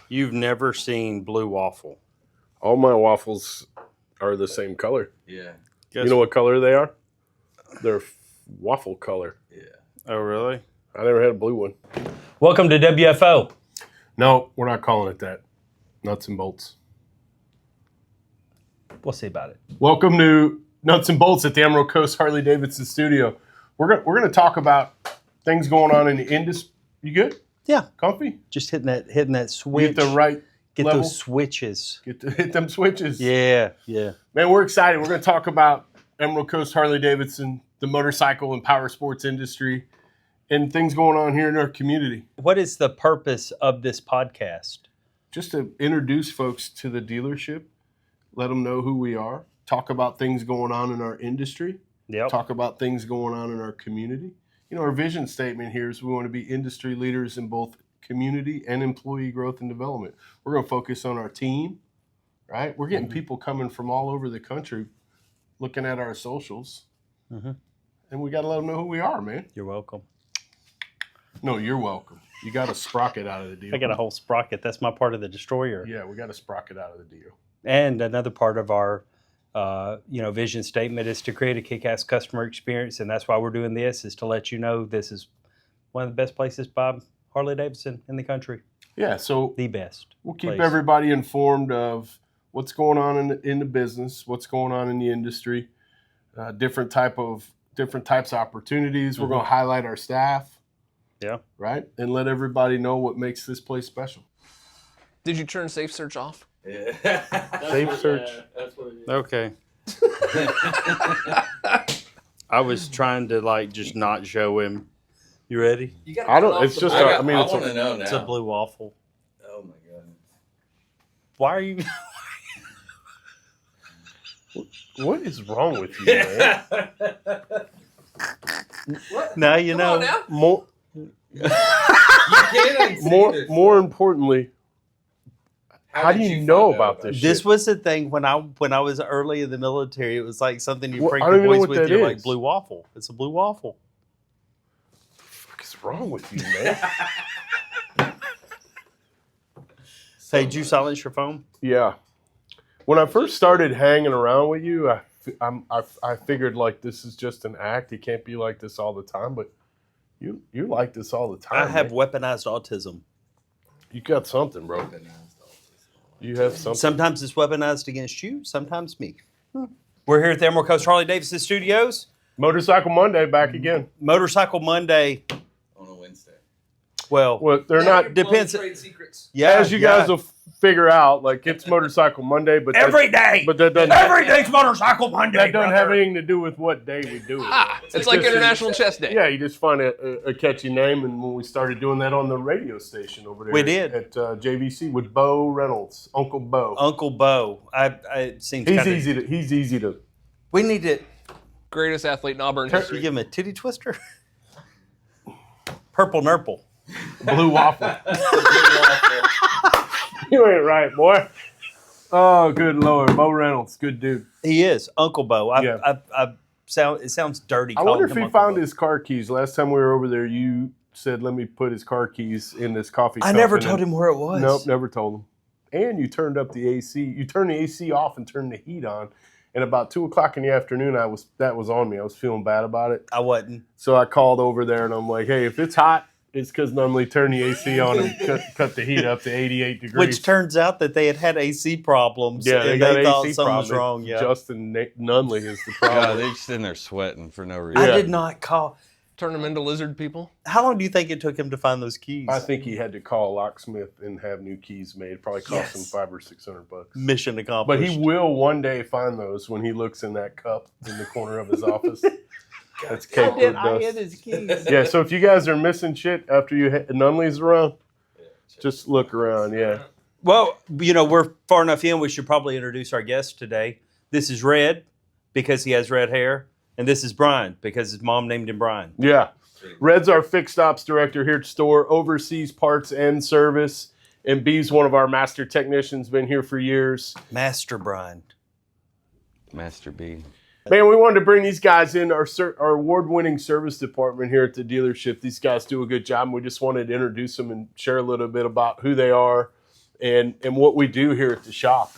You've never seen blue waffle. All my waffles are the same color. Yeah. You know what color they are? They're waffle color. Yeah. Oh, really? I never had a blue one. Welcome to WFO. No, we're not calling it that. Nuts and bolts. We'll see about it. Welcome to Nuts and Bolts at the N.U.T.S Harley-Davidson studio. We're gonna talk about things going on in the industry. You good? Yeah. Comfy? Just hitting that switch. Get the right Get level. those switches. Hit them switches. Yeah. Man, we're excited. We're gonna talk about N.U.T Harley-Davidson, the motorcycle and power sports industry, and things going on here in our community. What is the purpose of this podcast? Just to introduce folks to the dealership, let them know who we are, talk about things going on in our industry, talk about things going on in our community. You know, our vision statement here is we want to be industry leaders in both community and employee growth and development. We're going to focus on our team, right? We're getting people coming from all over the country looking at our socials, and we got to let them know who we are, man. You're welcome. No, you're welcome. You got a sprocket out of the deal. I got a whole sprocket. That's my part of the destroyer. Yeah, we got a sprocket out of the deal. And another part of our vision statement is to create a kick-ass customer experience, and that's why we're doing this, is to let you know this is one of the best places to buy Harley-Davidson in the country. Yeah, so the best. We'll keep everybody informed of what's going on in the business, what's going on in the industry, different types of opportunities. We're going to highlight our staff. Yeah. Right? And let everybody know what makes this place special. Did you turn Safe Search off? Yeah. Safe Search. Yeah, that's what it is. Okay. I was trying to just not show him. You ready? I don't. It's just. I want to know now. It's a blue waffle. Oh my goodness. Why are you? What is wrong with you, man? What? Now you Come know. on now. More. You can't unsee this. More importantly, how do you know about this? This shit? was the thing when I was early in the military. It was like something you Well, prank I the don't even know boys what with. that You're like is. blue waffle. It's a blue waffle. What the fuck is wrong with you, man? Hey, did you silence your phone? Yeah. When I first started hanging around with you, I figured like this is just an act. It can't be like this all the time, but you like this all the time. I have man. weaponized autism. You got something, bro. You have something. Sometimes it's weaponized against you, sometimes me. We're here at the Emerald Coast Harley-Davidson Studios. Motorcycle Monday back again. Motorcycle Monday. On a Wednesday. Well, They're not. depends. Trade secrets. Yeah, As you guys will figure out, like it's Motorcycle Monday, but every day. But that doesn't. Every day's Motorcycle Monday. That doesn't have brother. anything to do with what day we do it. It's like just- International Chess Day. Yeah, you just find a catchy name, and when we started doing that on the radio station over there, We did. at JVC with Bo Reynolds, Uncle Bo. Uncle Bo. It seems He's kinda, easy to. He's easy to. We need to. Greatest athlete in Auburn You history. give him a titty twister. Purple nurple. Blue waffle. You ain't right, boy. Oh, good Lord, Bo Reynolds, good dude. He is Uncle Bo. It sounds dirty. I wonder if he found his car keys. Last time we were over there, you said, "Let me put his car keys in this coffee cup." I never told him where it was. Nope, never told him. And you turned up the AC. You turned the AC off and turned the heat on. And about 2:00 in the afternoon, that was on me. I was feeling bad about it. I wasn't. So I called over there and I'm like, "Hey, if it's hot, it's because normally turn the AC on and cut the heat up to 88 degrees." Which turns out that they had AC problems. Yeah, and got they thought AC something was problem. wrong. Yeah. Justin Nunley is the God, problem. they're just in there sweating for no reason. I Yeah. did not call. Turn them into lizard people. How long do you think it took him to find those keys? I think he had to call a locksmith and have new keys made. Probably cost him Yes. $500 or $600. Mission But accomplished. he will one day find those when he looks in that cup in the corner of his office. That's caked with dust. his keys? Yeah, so if you guys are missing shit after Nunley's around, just look around. Yeah. Well, we're far enough in. We should probably introduce our guest today. This is Red because he has red hair, and this is Brian because his mom named him Brian. Yeah. Red's our fixed ops director here at the store, oversees parts and service. And B's one of our master technicians, been here for years. Master Brian. Master B. Man, we wanted to bring these guys in, our award-winning service department here at the dealership. These guys do a good job, and we just wanted to introduce them and share a little bit about who they are and what we do here at the shop.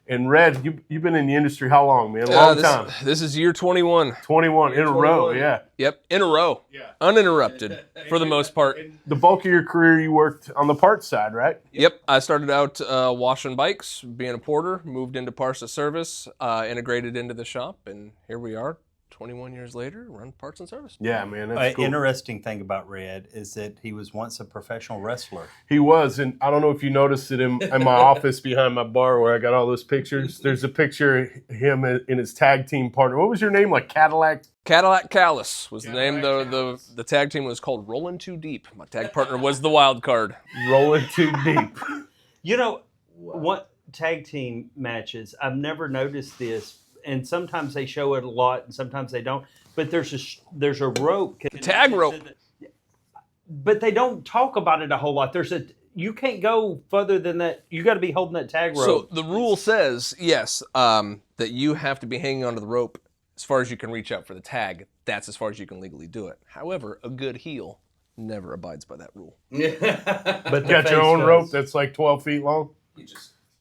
And Red, you've been in the industry how long, man? A long time. This is year 21. 21 in a row, yeah. Yep, in a row. Yeah. Uninterrupted for the most part. The bulk of your career you worked on the parts side, right? Yep, I started out washing bikes, being a porter, moved into parts and service, integrated into the shop, and here we are. 21 years later, run parts and service. Yeah, man, that's cool. Interesting thing about Red is that he was once a professional wrestler. He was, and I don't know if you noticed it in my office behind my bar where I got all those pictures. There's a picture of him in his tag team partner. What was your name? Like Cadillac? Cadillac Callus was the name. The tag team was called Rolling Too Deep. My tag partner was the wild card. Rolling Too Deep. You know, what tag team matches, I've never noticed this. And sometimes they show it a lot, and sometimes they don't. But there's a rope, tag rope. But they don't talk about it a whole lot. You can't go further than that. You got to be holding that tag rope. So the rule says yes, that you have to be hanging onto the rope as far as you can reach out for the tag. That's as far as you can legally do it. However, a good heel never abides by that rule. But you got your own rope that's like 12 feet long.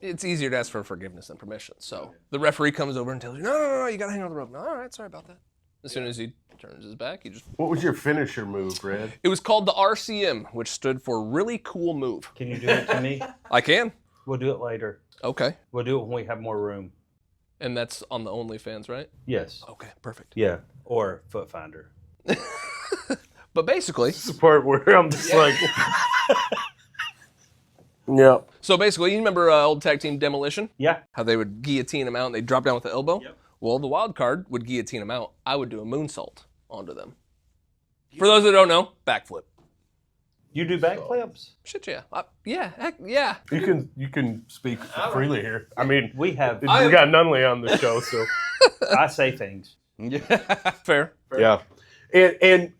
It's easier to ask for forgiveness than permission. So the referee comes over and tells you, no, you got to hang on the rope. No, all right, sorry about that. As soon as he turns his back, he just... What was your finisher move, Red? It was called the RCM, which stood for Really Cool Move. Can you do it to me? I can. We'll do it later. Okay. We'll do it when we have more room. And that's on the OnlyFans, right? Yes. Okay, perfect. Yeah, or Foot Finder. But basically... This is the part where I'm just like... Yeah. So basically, you remember old tag team Demolition? Yeah. How they would guillotine them out and they'd drop down with the elbow? Yep. Well, the wild card would guillotine them out. I would do a moonsault onto them. For those that don't know, backflip. You do backflips? Shit, yeah. Heck, yeah. You can speak freely here. I mean, we got Nunley on the show, so I say things. Fair. Yeah, and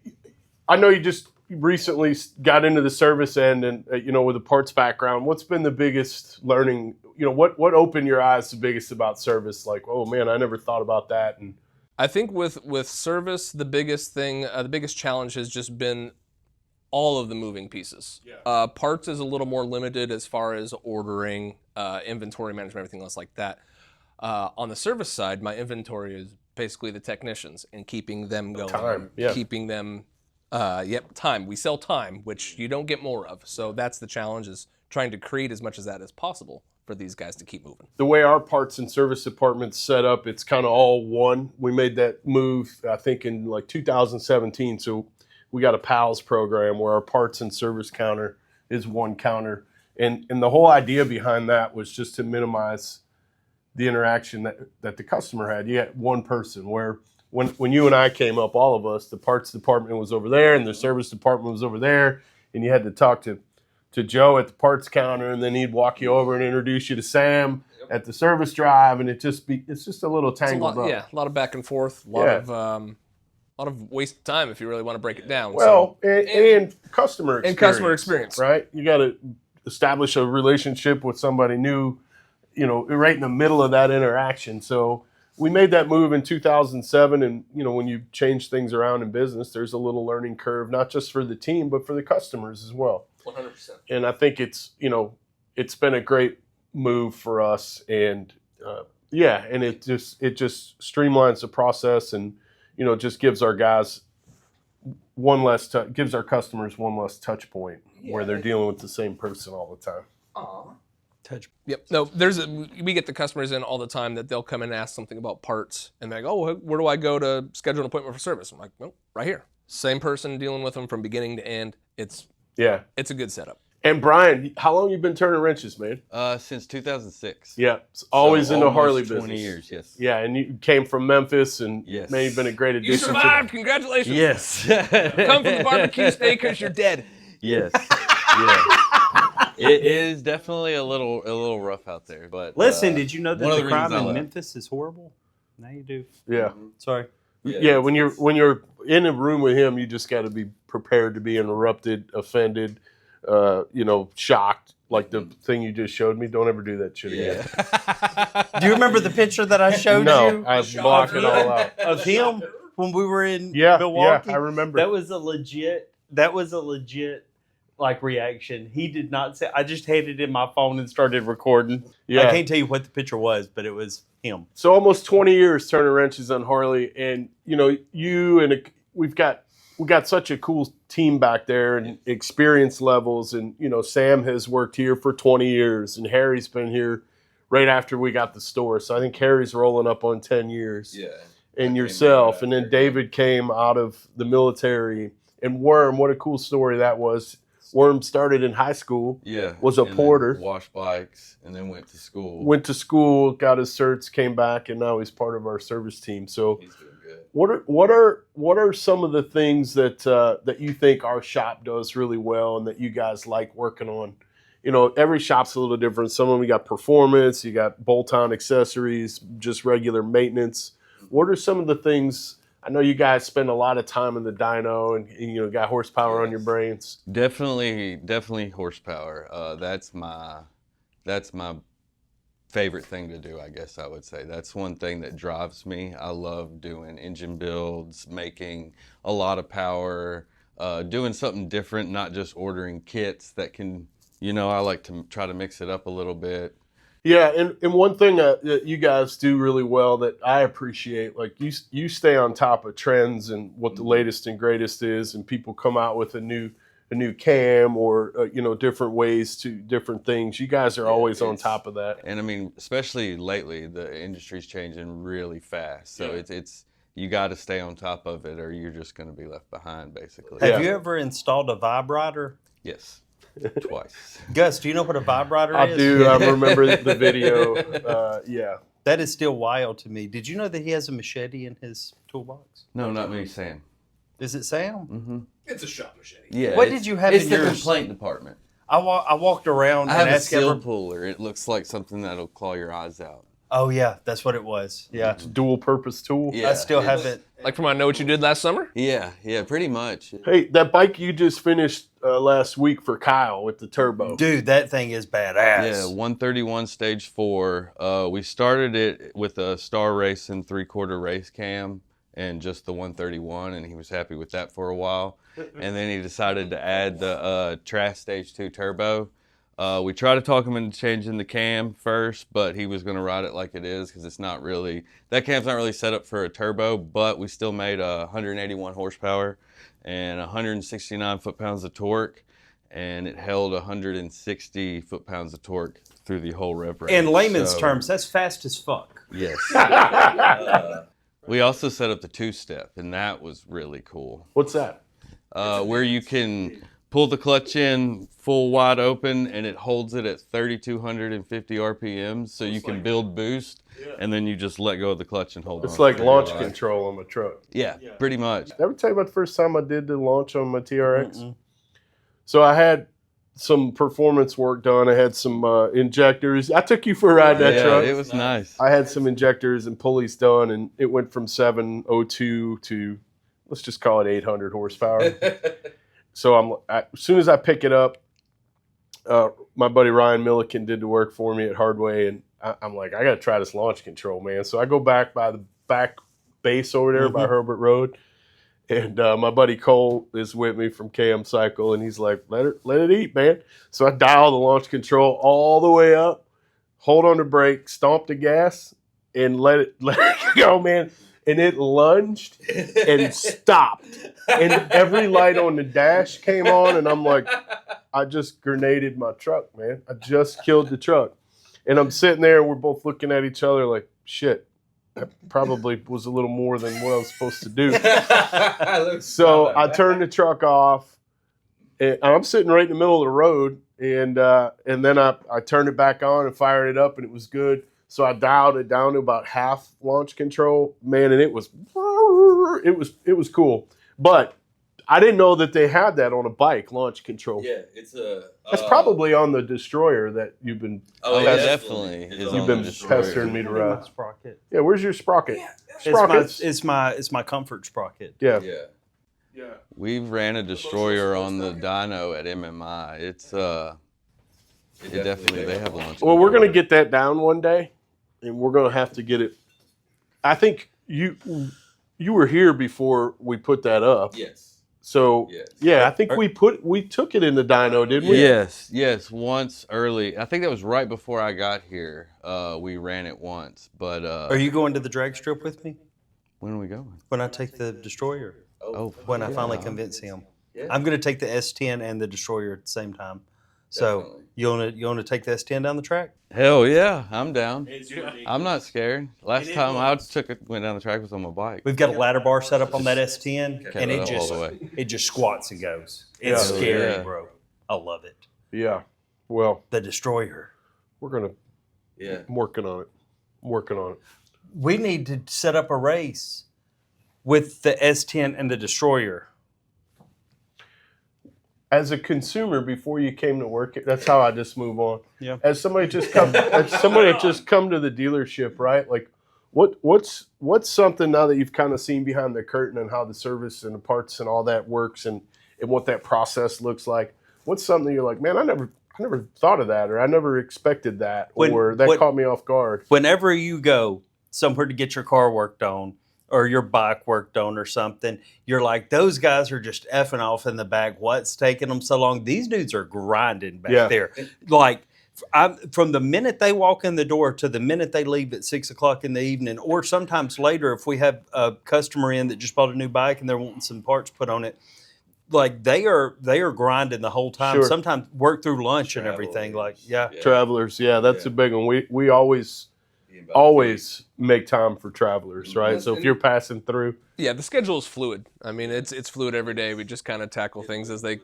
I know you just recently got into the service end, and with a parts background. What's been the biggest learning? What opened your eyes the biggest about service? Like, oh man, I never thought about that. And I think with service, the biggest thing, the biggest challenge has just been all of the moving pieces. Yeah. Parts is a little more limited as far as ordering, inventory management, everything else like that. On the service side, my inventory is basically the technicians and keeping them going. Time, yeah. Keeping them, time. We sell time, which you don't get more of. So that's the challenge, is trying to create as much of that as possible for these guys to keep moving. The way our parts and service department's set up, it's kind of all one. We made that move, I think, in like 2017. So we got a PALS program where our parts and service counter is one counter. And the whole idea behind that was just to minimize the interaction that the customer had. You had one person, where when you and I came up, all of us, the parts department was over there and the service department was over there, and you had to talk to Joe at the parts counter, and then he'd walk you over and introduce you to Sam at the service drive, and it's just a little tangled up. Yeah, a lot of back and forth, a lot of wasted time if you really want to break it down. Well, and customer experience. And customer experience. Right? You got to establish a relationship with somebody new, right in the middle of that interaction. So we made that move in 2007, and, when you change things around in business, there's a little learning curve, not just for the team, but for the customers as well. 100%. And I think it's been a great move for us, and and it just streamlines the process, and just gives our guys gives our customers one less touch point where they're dealing with the same person all the time. Aww. Yep. No, we get the customers in all the time that they'll come in and ask something about parts, and they're like, oh, where do I go to schedule an appointment for service? I'm like, well, right here. Same person dealing with them from beginning to end. It's a good setup. And Brian, how long you been turning wrenches, man? Since 2006. Yeah, it's always in the Harley business. 20 years, yes. Yeah, and you came from Memphis, and man, you've been a great addition. You survived. Congratulations. Yes. Come from the barbecue steakhouse, you're dead. Yes. Yeah. It is definitely a little rough out there, but listen, did you know that the crime in left. Memphis is horrible? Now you do. Yeah. Sorry. Yeah, when you're in a room with him, you just got to be prepared to be interrupted, offended, shocked, like the thing you just showed me. Don't ever do that shit again. Do you remember the picture that I showed you? No, I blocked it all out. Of him when we were in Milwaukee? Milwaukee? Yeah, I remember. That was a legit like reaction. He did not say. I just handed him my phone and started recording. Yeah. I can't tell you what the picture was, but it was him. So almost 20 years turning wrenches on Harley, and we've got such a cool team back there and experience levels, and Sam has worked here for 20 years, and Harry's been here right after we got the store. So I think Harry's rolling up on 10 years. Yeah. And yourself, and then David came out of the military, and Worm, what a cool story that was. Worm started in high school. Yeah. Was a porter. Washed bikes and then went to school. Went to school, got his certs, came back, and now he's part of our service team. So He's doing good. what are some of the things that you think our shop does really well and that you guys like working on? Every shop's a little different. Some of them you got performance, you got bolt-on accessories, just regular maintenance. What are some of the things? I know you guys spend a lot of time in the dyno and got horsepower on your brains. Definitely horsepower. That's my favorite thing to do, I guess I would say. That's one thing that drives me. I love doing engine builds, making a lot of power, doing something different, not just ordering kits that can, I like to try to mix it up a little bit. Yeah, and one thing that you guys do really well that I appreciate, like you stay on top of trends and what the latest and greatest is, and people come out with a new cam or different ways to different things. You guys are always on top of that. And I mean, especially lately, the industry's changing really fast. So it's you got to stay on top of it, or you're just going to be left behind, basically. Have you ever installed a vibrator? Yes. Twice. Gus, do you know what a vibrator is? I do. I remember the video. Yeah. That is still wild to me. Did you know that he has a machete in his toolbox? No, not me, Sam. Is it Sam? Mm-hmm. It's a shop machete. Yeah. What did you have it's in the yours? complaint department. I walked around I and have a asked seal everyone. puller. It looks like something that'll claw your eyes out. Oh, yeah, that's what it was. Yeah. It's a dual purpose tool. Yeah, I still haven't. Like from I Know What You Did Last Summer? Yeah, pretty much. Hey, that bike you just finished last week for Kyle with the turbo. Dude, that thing is badass. Yeah, 131 stage 4. We started it with a Star Racing 3/4 race cam and just the 131, and he was happy with that for a while. And then he decided to add the Trash Stage 2 turbo. We tried to talk him into changing the cam first, but he was going to ride it like it is because that cam's not really set up for a turbo, but we still made 181 horsepower and 169 foot-pounds of torque, and it held 160 foot-pounds of torque through the whole rev range. In layman's terms, that's fast as fuck. Yes. We also set up the 2-step, and that was really cool. What's that? Where you can pull the clutch in full wide open, and it holds it at 3,250 RPMs, so you can build boost, and then you just let go of the clutch and hold on. It's like launch control on my truck. Yeah, pretty much. Ever tell you about the first time I did the launch on my TRX? Mm-mm. So I had some performance work done. I had some injectors. I took you for a ride that truck. It was nice. I had some injectors and pulleys done, and it went from 702 to, let's just call it 800 horsepower. So as soon as I pick it up, my buddy Ryan Milliken did the work for me at Hardway, and I'm like, I got to try this launch control, man. So I go back by the back base over there by Herbert Road, and my buddy Cole is with me from KM Cycle, and he's like, let it eat, man. So I dial the launch control all the way up, hold on the brake, stomp the gas, and let it go, man. And it lunged and stopped. And every light on the dash came on, and I'm like, I just grenaded my truck, man. I just killed the truck. And I'm sitting there, and we're both looking at each other like, shit, that probably was a little more than what I was supposed to do. So I turned the truck off, and I'm sitting right in the middle of the road, and then I turned it back on and fired it up, and it was good. So I dialed it down to about half launch control, man, and it was cool. But I didn't know that they had that on a bike, launch control. Yeah, it's That's probably on the Destroyer that you've been. Oh, yeah, yeah, definitely. You've been pestering me to ride. Sprocket. Yeah, where's your sprocket? It's my comfort sprocket. Yeah. We ran a Destroyer on the dyno at MMI. It's definitely they have launch. Well, we're gonna get that down one day, and we're gonna have to get it. I think you were here before we put that up. Yes. So Yes. yeah, I think we took it in the dyno, didn't we? Yes, once early. I think that was right before I got here. We ran it once, but Are you going to the drag strip with me when are we going? when I take the Destroyer? Oh, When I yeah. finally convince him. Yeah. I'm going to take the S10 and the Destroyer at the same time. So Definitely. you want to take the S10 down the track? Hell yeah, I'm down. I'm not scared. Last time I went down the track was on my bike. We've got a ladder bar set up on that S10, Kept and it up all the way. it just squats and goes. It's Yeah. scary, Yeah. bro. I love it. Yeah. Well, The Destroyer. Yeah. I'm working on it. We need to set up a race with the S10 and the Destroyer. As a consumer, before you came to work, that's how I just move on. Yeah. As somebody just come to the dealership, right? Like, what's something now that you've kind of seen behind the curtain and how the service and the parts and all that works and what that process looks like? What's something you're like, man, I never thought of that, or I never expected that, or that caught me off guard. Whenever you go somewhere to get your car worked on or your bike worked on or something, you're like, those guys are just effing off in the back. What's taking them so long? These dudes are grinding back there. Like, from the minute they walk in the door to the minute they leave at 6 o'clock in the evening, or sometimes later if we have a customer in that just bought a new bike and they're wanting some parts put on it, like they are grinding the whole time. Sure. Sometimes work through lunch and everything. Like, Travelers, that's a big one. We always make time for travelers, right? So if you're passing through, Yeah, the schedule is fluid. I mean, it's fluid every day. We just kind of tackle things as they.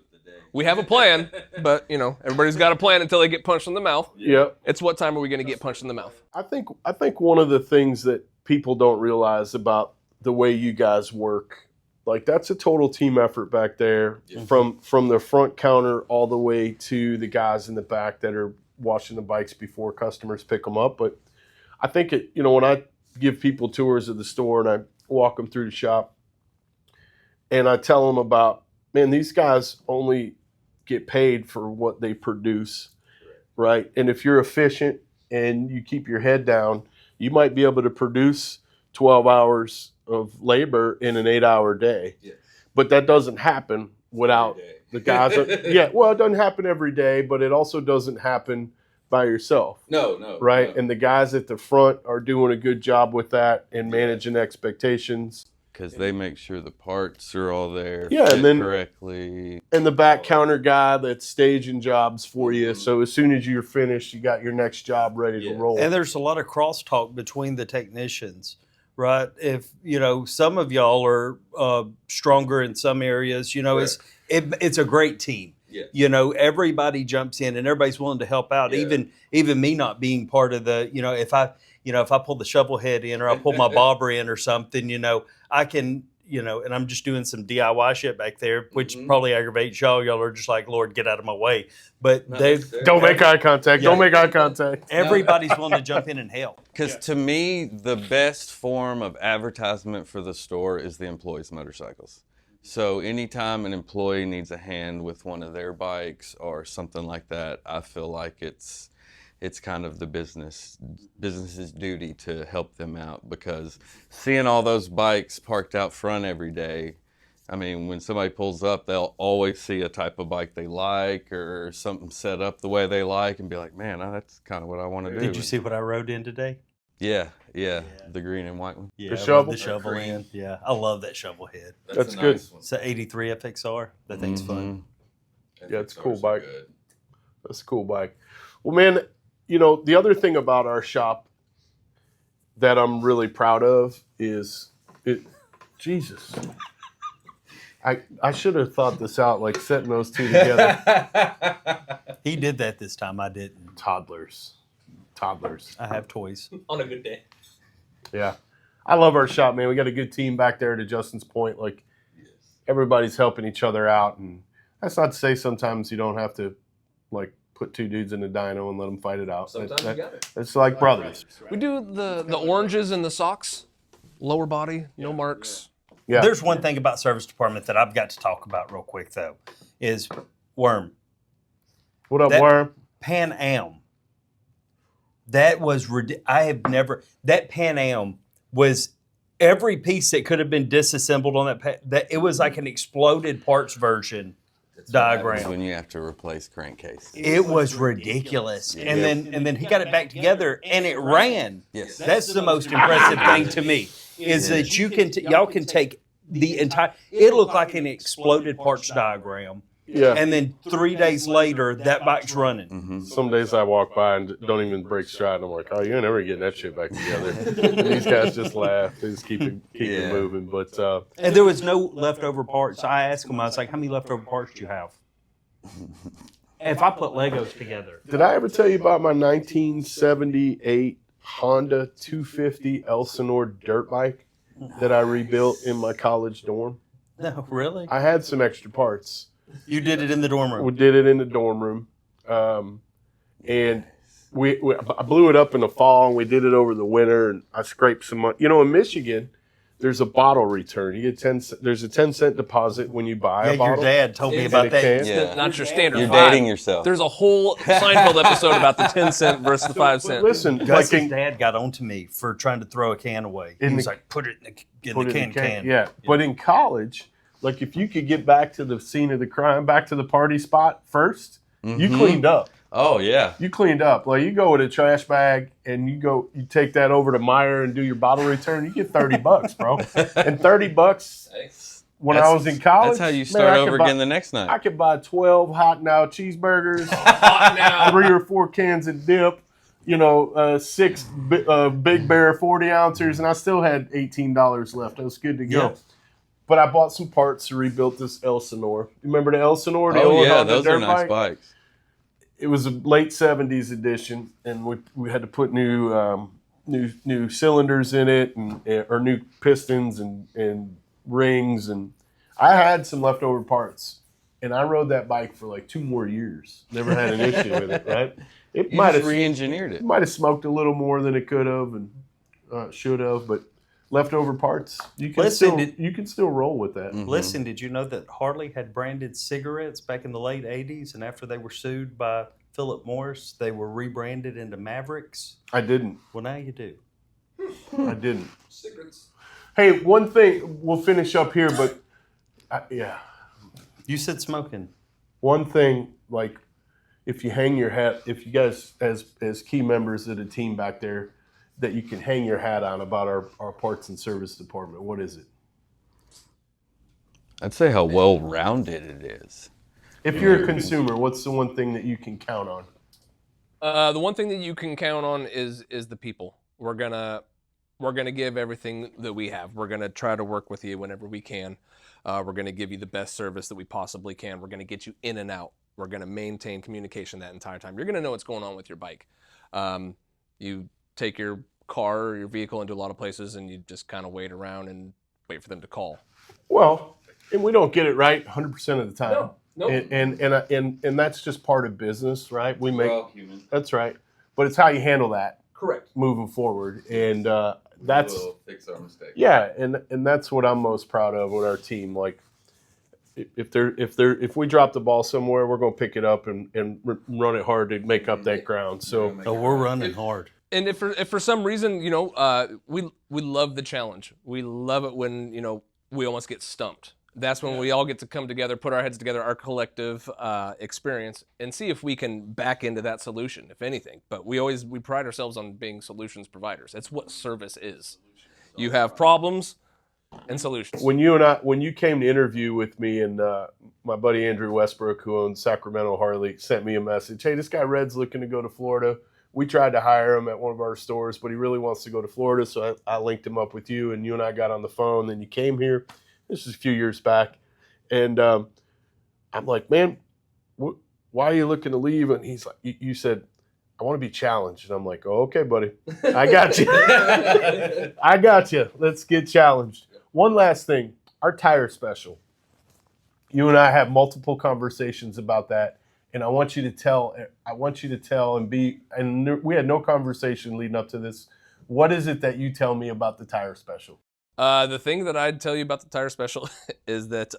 We have a plan, but everybody's got a plan until they get punched in the mouth. yeah. It's what time are we going to get punched in the mouth? I think one of the things that people don't realize about the way you guys work, like that's a total team effort back there, from the front counter all the way to the guys in the back that are washing the bikes before customers pick them up. But I think when I give people tours of the store and I walk them through the shop and I tell them about, man, these guys only get paid for what they produce, right? And if you're efficient and you keep your head down, you might be able to produce 12 hours of labor in an 8-hour day. Yes. But that doesn't happen without the guys. It doesn't happen every day, but it also doesn't happen by yourself. No. Right? No. And the guys at the front are doing a good job with that and managing expectations. Because they make sure the parts are all there, Yeah, and then correctly. And the back counter guy that's staging jobs for you. So as soon as you're finished, you got your next job ready to roll. And there's a lot of crosstalk between the technicians, right? If some of y'all are stronger in some areas, it's a great team. Yeah. Everybody jumps in and everybody's willing to help out. Yeah. Even me not being part of the, if I pull the shovel head in or I pull my bobber in or something, I can, and I'm just doing some DIY shit back there, which probably aggravates y'all. Y'all are just like, Lord, get out of my way. But Don't make eye contact. Don't make eye contact. everybody's willing to jump in and help. Because to me, the best form of advertisement for the store is the employees' motorcycles. So anytime an employee needs a hand with one of their bikes or something like that, I feel like it's kind of the business's duty to help them out, because seeing all those bikes parked out front every day, I mean, when somebody pulls up, they'll always see a type of bike they like or something set up the way they like and be like, man, that's kind of what I want to do. Did you see what I rode in today? Yeah, the green and white one. Yeah, The shovel? The shovel in. Yeah, I love that shovel head. That's a good. Nice one. It's an 83 FXR. That thing's fun. Yeah, it's a cool FXRs are bike. good. That's a cool bike. Well, man, the other thing about our shop that I'm really proud of is Jesus. I should have thought this out, like setting those two together. He did that this time. I didn't. Toddlers. I have toys. On a good day. Yeah. I love our shop, man. We got a good team back there, to Justin's point. Like, everybody's helping each other out. And that's not to say sometimes you don't have to, like, put two dudes in a dyno and let them fight it out. Sometimes you got it. It's like brothers. We do the oranges in the socks, lower body, no marks. Yeah. There's one thing about service department that I've got to talk about real quick, though, is Worm. What up, That- Worm? Pan Am. That was, I have never, that Pan Am was every piece that could have been disassembled on that it was like an exploded parts version diagram. When you have to replace crankcase. It was ridiculous. And then he got it back together and it ran. Yes. That's the most impressive thing to me is that you can y'all can take the entire it looked like an exploded parts diagram. Yeah. And then 3 days later that bike's running. Mm-hmm. Some days I walk by and don't even break stride. I'm like, oh, you're never getting that shit back together. And these guys just laugh. They just keep it moving. But And there was no leftover parts. I asked him, I was like, how many leftover parts do you have? If I put Legos together. did I ever tell you about my 1978 Honda 250 Elsinore dirt bike that I rebuilt in my college dorm? No, really? I had some extra parts. You did it in the dorm room. We did it in the dorm room. And I blew it up in the fall, and we did it over the winter, and I scraped some money. You know, in Michigan, there's a bottle return. You get there's a 10-cent deposit when you buy a bottle. Your dad told me about that. Yeah. Not your standard. You're five. dating yourself. There's a whole Seinfeld episode about the 10-cent versus the 5-cent. Listen, Gus's dad got onto me for trying to throw a can away. He was like, put it in the can. Yeah, but in college, like if you could get back to the scene of the crime, back to the party spot first, you cleaned up. Oh yeah. You cleaned up. Like you go with a trash bag and you take that over to Meyer and do your bottle return. You get $30, bro. And $30 when I was in college. That's how you start over again the next night. I could buy 12 Hot Now cheeseburgers, Hot Now, 3 or 4 cans of dip, 6 Big Bear 40 ounces, and I still had $18 left. I was good to go. Yeah. But I bought some parts to rebuild this Elsinore. Remember the Elsinore? The Oh old yeah, Honda those are dirt nice bike? bikes. It was a late 70s edition, and we had to put new cylinders in it, or new pistons and rings, and I had some leftover parts, and I rode that bike for like 2 more years. Never had an issue with it, right? It You might just have re-engineered it. might have smoked a little more than it could have and should have, but leftover parts, you can still roll with that. Mm-hmm. Listen, did you know that Harley had branded cigarettes back in the late 80s, and after they were sued by Philip Morris, they were rebranded into Mavericks? I didn't. Well, now you do. I didn't. Hey, one thing, we'll finish up here, but You said smoking. one thing, like if you hang your hat, if you guys as key members of the team back there, that you can hang your hat on about our parts and service department, what is it? I'd say how well-rounded it is. If you're a consumer, what's the one thing that you can count on? The one thing that you can count on is the people. We're gonna give everything that we have. We're gonna try to work with you whenever we can. We're gonna give you the best service that we possibly can. We're gonna get you in and out. We're gonna maintain communication that entire time. You're gonna know what's going on with your bike. You take your car or your vehicle into a lot of places, and you just kind of wait around and wait for them to call. Well, and we don't get it right 100% of the time. No. And that's just part of business, right? We're all human. That's right. But it's how you handle that Correct. moving forward, and that's We'll fix our mistakes. yeah, and that's what I'm most proud of with our team. Like if we drop the ball somewhere, we're going to pick it up and run it hard to make up that ground. So Oh, we're running hard. And if for some reason, we love the challenge. We love it when, we almost get stumped. That's when we all get to come together, put our heads together, our collective experience, and see if we can back into that solution, if anything. But we pride ourselves on being solutions providers. That's what service is. You have problems and solutions. when you came to interview with me, and my buddy Andrew Westbrook, who owns Sacramento Harley, sent me a message. Hey, this guy Red's looking to go to Florida. We tried to hire him at one of our stores, but he really wants to go to Florida. So I linked him up with you, and you and I got on the phone. Then you came here. This is a few years back. And I'm like, man, why are you looking to leave? And he's like, you said, I want to be challenged. And I'm like, oh, okay, buddy. I got you. I got you. Let's get challenged. One last thing. Our tire special. You and I have multiple conversations about that. And I want you to tell, and we had no conversation leading up to this. What is it that you tell me about the tire special? The thing that I'd tell you about the tire special is that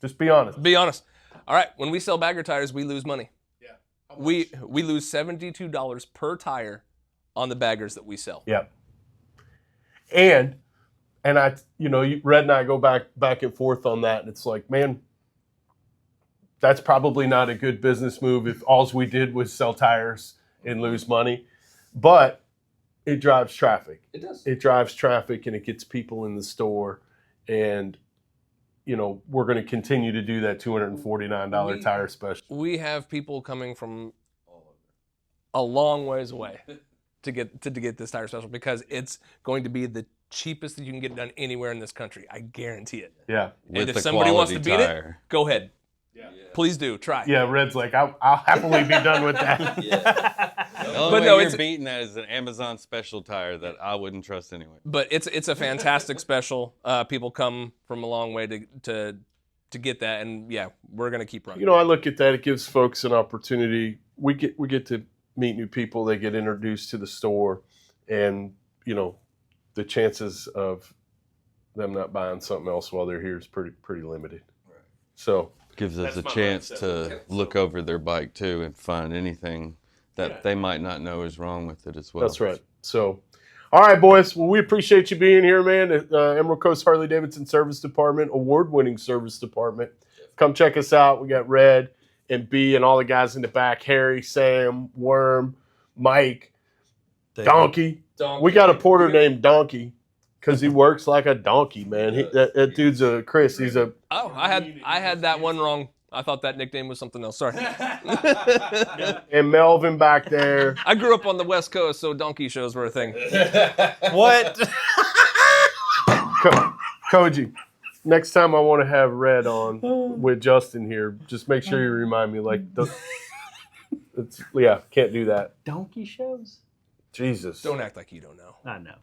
Just be honest. be honest. All right, when we sell bagger tires, we lose money. Yeah. We lose $72 per tire on the baggers that we sell. Yeah. And And Red and I go back and forth on that, and it's like, man, that's probably not a good business move if all we did was sell tires and lose money. But it drives traffic. It does. It drives traffic, and it gets people in the store. And, we're going to continue to do that $249 tire special. We have people coming from a long ways away to get this tire special because it's going to be the cheapest that you can get it done anywhere in this country. I guarantee it. Yeah. And if somebody wants to beat it, go ahead. Yeah. Please do. Try. Yeah, Red's like, I'll happily be done with that. The only way you're beating that is an Amazon special tire that I wouldn't trust anyway. But it's a fantastic special. People come from a long way to get that, and yeah, we're gonna keep running. I look at that. It gives folks an opportunity. We get to meet new people. They get introduced to the store, and the chances of them not buying something else while they're here is pretty limited. Right. So gives us a chance to look over their bike too and find anything that they might not know is wrong with it as well. That's right. So, all right, boys. Well, we appreciate you being here, man. At Emerald Coast Harley-Davidson Service Department, award-winning service department. Come check us out. We got Red and B and all the guys in the back. Harry, Sam, Worm, Mike, Donkey. We got a porter named Donkey because he works like a donkey, man. That dude's a Chris. He's a. Oh, I had that one wrong. I thought that nickname was something else. Sorry. And Melvin back there. I grew up on the West Coast, so donkey shows were a thing. What? Koji, next time I want to have Red on with Justin here, just make sure you remind me. Can't do that. Donkey shows? Jesus. Don't act like you don't know. I know.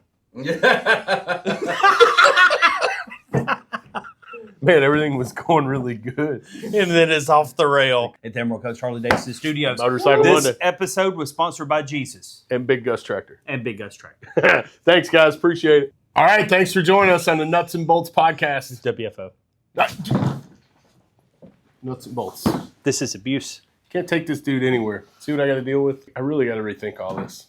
Man, everything was going really good. And then it's off the rail. At the Emerald Coast Harley-Davidson Studios. Motorcycle This Monday. episode was sponsored by Jesus. And Big Gus Tractor. And Big Gus Tractor. Thanks, guys. Appreciate it. All right. Thanks for joining us on the Nuts and Bolts podcast. WFO. Nuts and Bolts. This is abuse. Can't take this dude anywhere. See what I got to deal with? I really got to rethink all this.